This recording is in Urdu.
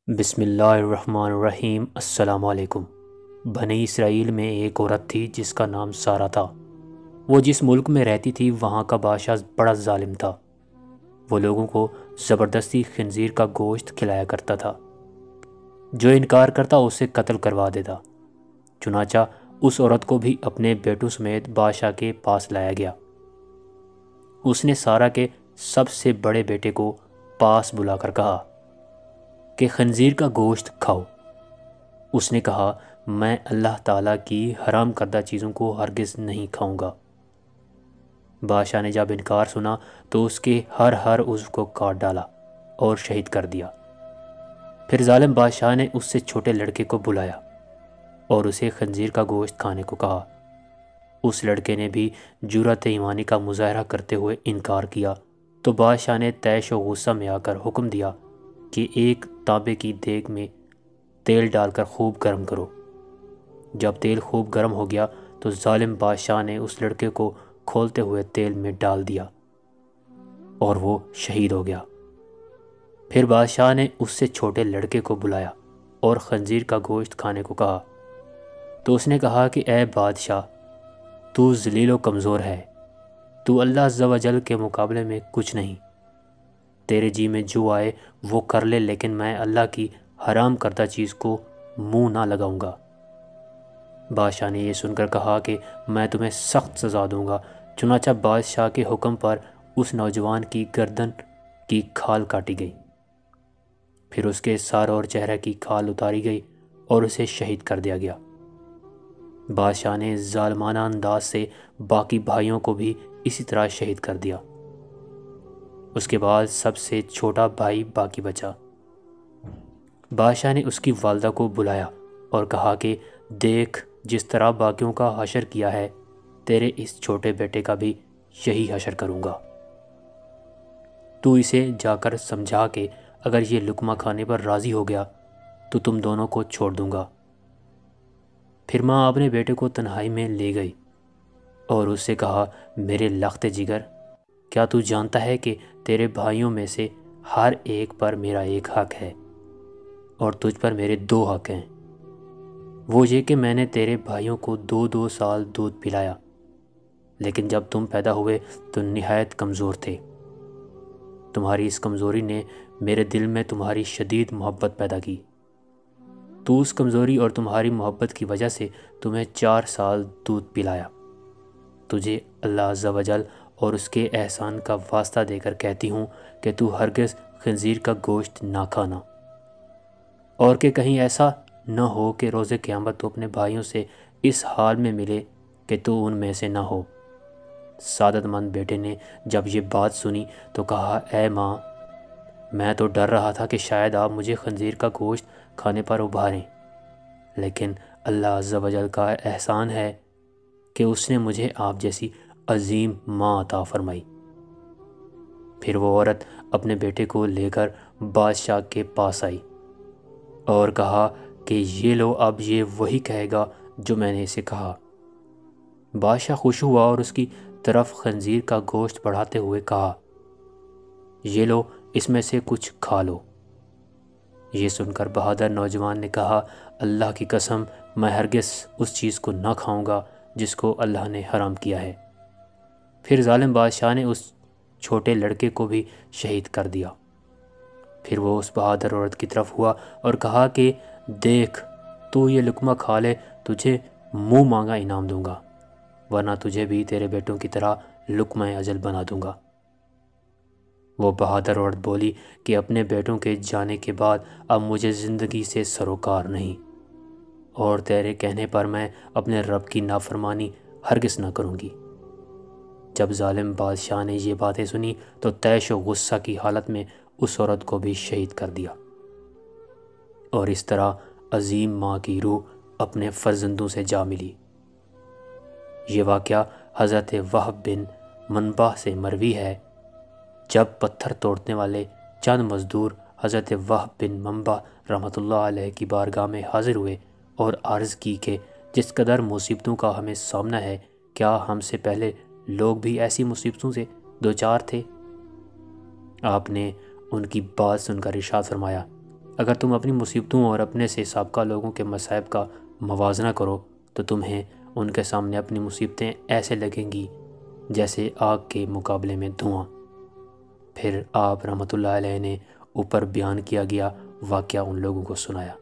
بسم اللہ الرحمن الرحیم۔ السلام علیکم۔ بنی اسرائیل میں ایک عورت تھی جس کا نام سارہ تھا۔ وہ جس ملک میں رہتی تھی وہاں کا بادشاہ بڑا ظالم تھا۔ وہ لوگوں کو زبردستی خنزیر کا گوشت کھلایا کرتا تھا۔ جو انکار کرتا اسے قتل کروا دیتا۔ چنانچہ اس عورت کو بھی اپنے بیٹوں سمیت بادشاہ کے پاس لایا گیا۔ اس نے سارہ کے سب سے بڑے بیٹے کو پاس بلا کر کہا کہ خنزیر کا گوشت کھاؤ۔ اس نے کہا، میں اللہ تعالیٰ کی حرام کردہ چیزوں کو ہرگز نہیں کھاؤں گا۔ بادشاہ نے جب انکار سنا تو اس کے ہر عضو کو کاٹ ڈالا اور شہید کر دیا۔ پھر ظالم بادشاہ نے اس سے چھوٹے لڑکے کو بلایا اور اسے خنزیر کا گوشت کھانے کو کہا۔ اس لڑکے نے بھی جرأت ایمانی کا مظاہرہ کرتے ہوئے انکار کیا تو بادشاہ نے طیش و غصہ میں آ کر حکم دیا کہ ایک تانبے کی دیگ میں تیل ڈال کر خوب گرم کرو۔ جب تیل خوب گرم ہو گیا تو ظالم بادشاہ نے اس لڑکے کو کھولتے ہوئے تیل میں ڈال دیا اور وہ شہید ہو گیا۔ پھر بادشاہ نے اس سے چھوٹے لڑکے کو بلایا اور خنزیر کا گوشت کھانے کو کہا تو اس نے کہا کہ اے بادشاہ، تو ذلیل و کمزور ہے، تو اللہ عز و جل کے مقابلے میں کچھ نہیں۔ تیرے جی میں جو آئے وہ کر لے، لیکن میں اللہ کی حرام کردہ چیز کو منہ نہ لگاؤں گا۔ بادشاہ نے یہ سن کر کہا کہ میں تمہیں سخت سزا دوں گا۔ چنانچہ بادشاہ کے حکم پر اس نوجوان کی گردن کی کھال کاٹی گئی، پھر اس کے سر اور چہرے کی کھال اتاری گئی اور اسے شہید کر دیا گیا۔ بادشاہ نے ظالمانہ انداز سے باقی بھائیوں کو بھی اسی طرح شہید کر دیا۔ اس کے بعد سب سے چھوٹا بھائی باقی بچا۔ بادشاہ نے اس کی والدہ کو بلایا اور کہا کہ دیکھ، جس طرح باقیوں کا حشر کیا ہے، تیرے اس چھوٹے بیٹے کا بھی یہی حشر کروں گا۔ تو اسے جا کر سمجھا کہ اگر یہ لقمہ کھانے پر راضی ہو گیا تو تم دونوں کو چھوڑ دوں گا۔ پھر ماں اپنے بیٹے کو تنہائی میں لے گئی اور اس سے کہا، میرے لخت جگر، کیا تو جانتا ہے کہ تیرے بھائیوں میں سے ہر ایک پر میرا ایک حق ہے اور تجھ پر میرے دو حق ہیں۔ وہ یہ کہ میں نے تیرے بھائیوں کو 2 سال دودھ پلایا، لیکن جب تم پیدا ہوئے تو نہایت کمزور تھے۔ تمہاری اس کمزوری نے میرے دل میں تمہاری شدید محبت پیدا کی۔ تو اس کمزوری اور تمہاری محبت کی وجہ سے تمہیں 4 سال دودھ پلایا۔ تجھے اللہ عز و جل اور اس کے احسان کا واسطہ دے کر کہتی ہوں کہ تو ہرگز خنزیر کا گوشت نہ کھانا، اور کہ کہیں ایسا نہ ہو کہ روز قیامت تو اپنے بھائیوں سے اس حال میں ملے کہ تو ان میں سے نہ ہو۔ سعادت مند بیٹے نے جب یہ بات سنی تو کہا، اے ماں، میں تو ڈر رہا تھا کہ شاید آپ مجھے خنزیر کا گوشت کھانے پر ابھاریں، لیکن اللہ عز و جل کا احسان ہے کہ اس نے مجھے آپ جیسی عظیم ماں عطا فرمائی۔ پھر وہ عورت اپنے بیٹے کو لے کر بادشاہ کے پاس آئی اور کہا کہ یہ لو، اب یہ وہی کہے گا جو میں نے اسے کہا۔ بادشاہ خوش ہوا اور اس کی طرف خنزیر کا گوشت بڑھاتے ہوئے کہا، یہ لو، اس میں سے کچھ کھا لو۔ یہ سن کر بہادر نوجوان نے کہا، اللہ کی قسم، میں ہرگز اس چیز کو نہ کھاؤں گا جس کو اللہ نے حرام کیا ہے۔ پھر ظالم بادشاہ نے اس چھوٹے لڑکے کو بھی شہید کر دیا۔ پھر وہ اس بہادر عورت کی طرف ہوا اور کہا کہ دیکھ، تو یہ لقمہ کھا لے، تجھے منہ مانگا انعام دوں گا، ورنہ تجھے بھی تیرے بیٹوں کی طرح لقمہ اجل بنا دوں گا۔ وہ بہادر عورت بولی کہ اپنے بیٹوں کے جانے کے بعد اب مجھے زندگی سے سروکار نہیں، اور تیرے کہنے پر میں اپنے رب کی نافرمانی ہرگز نہ کروں گی۔ جب ظالم بادشاہ نے یہ باتیں سنی تو طیش و غصہ کی حالت میں اس عورت کو بھی شہید کر دیا، اور اس طرح عظیم ماں کی روح اپنے فرزندوں سے جا ملی۔ یہ واقعہ حضرت وہب بن منبع سے مروی ہے۔ جب پتھر توڑنے والے چند مزدور حضرت وہب بن منبع رحمۃ اللہ علیہ کی بارگاہ میں حاضر ہوئے اور عرض کی کہ جس قدر مصیبتوں کا ہمیں سامنا ہے، کیا ہم سے پہلے لوگ بھی ایسی مصیبتوں سے دوچار تھے؟ آپ نے ان کی بات سن کر ارشاد فرمایا، اگر تم اپنی مصیبتوں اور اپنے سے سابقہ لوگوں کے مصائب کا موازنہ کرو تو تمہیں ان کے سامنے اپنی مصیبتیں ایسے لگیں گی جیسے آگ کے مقابلے میں دھواں۔ پھر آپ رحمۃ اللہ علیہ نے اوپر بیان کیا گیا واقعہ ان لوگوں کو سنایا۔